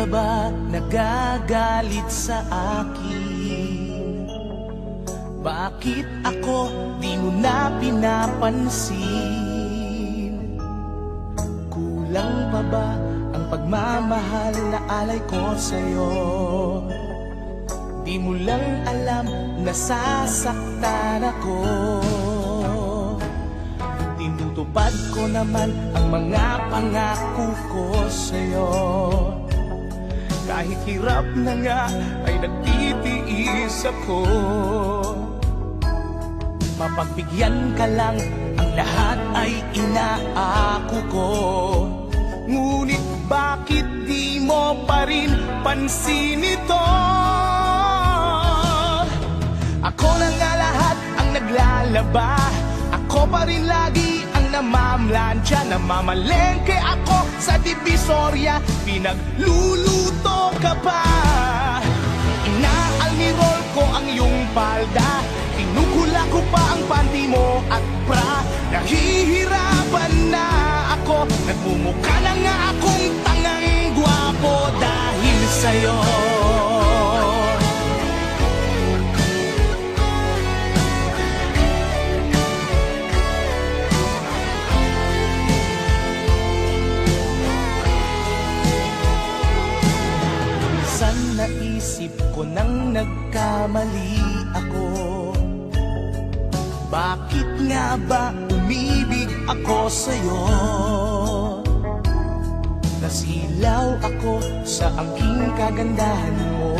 ka ba nagagalit sa akin? Bakit ako di mo na pinapansin? Kulang pa ba ang pagmamahal na alay ko sa'yo? Di mo lang alam na sasaktan ako. Tinutupad ko naman ang mga pangako ko sa'yo. Kahit hirap na nga ay nagtitiis ako. Mapagbigyan ka lang, ang lahat ay inaako ko. Ngunit bakit di mo pa rin pansin ito? Ako na nga lahat ang naglalaba. Ako pa rin lagi ang namamlansya. Namamalengke ako sa Divisoria. Pinagluluto ka pa. Inaalmirol ko ang iyong palda. Tinugula ko pa ang panty mo at bra. Nahihirapan na ako. Nagmumukha na nga akong tangang gwapo dahil sa'yo. Naisip ko nang nagkamali ako. Bakit nga ba umibig ako sa'yo? Nasilaw ako sa angking kagandahan mo.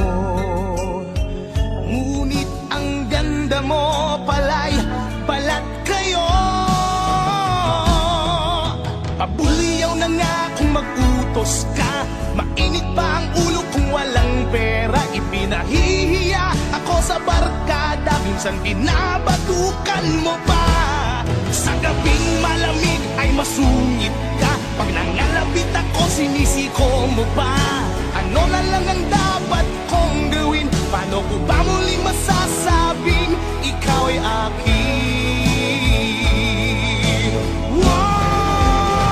Ngunit ang ganda mo pala'y balat kayo. Pabuliyaw na nga kung mag-utos ka. Mainit pa ang ulo kung walang pera. Ipinahihiya ako sa barkada. Minsan binabatukan mo pa. Sa gabing malamig ay masungit ka. Pag nangalabit ako sinisiko mo pa. Ano na lang ang dapat kong gawin? Paano ko ba muli masasabing ikaw ay akin? Wow!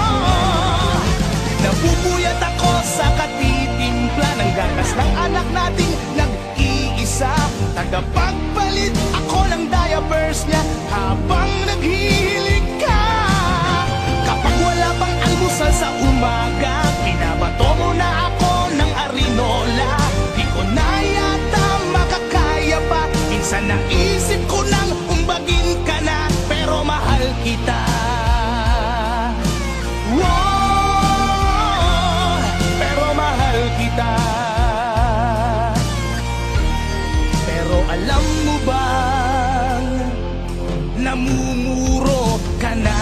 Nabubuyat ako sa katitimpla ng gatas ng anak nating nag-iisa. Tagapagpalit ako ng diapers niya habang naghihilig ka. Kapag wala pang almusal sa umaga, pinabato mo na ako ng arinola. Di ko na yata makakaya pa. Minsan naisip ko nang umbagin ka na, pero mahal kita. Pero alam mo bang namumuro ka na?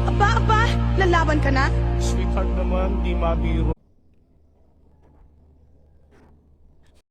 Aba, lalaban ka na? Sweetheart naman, di mabiro.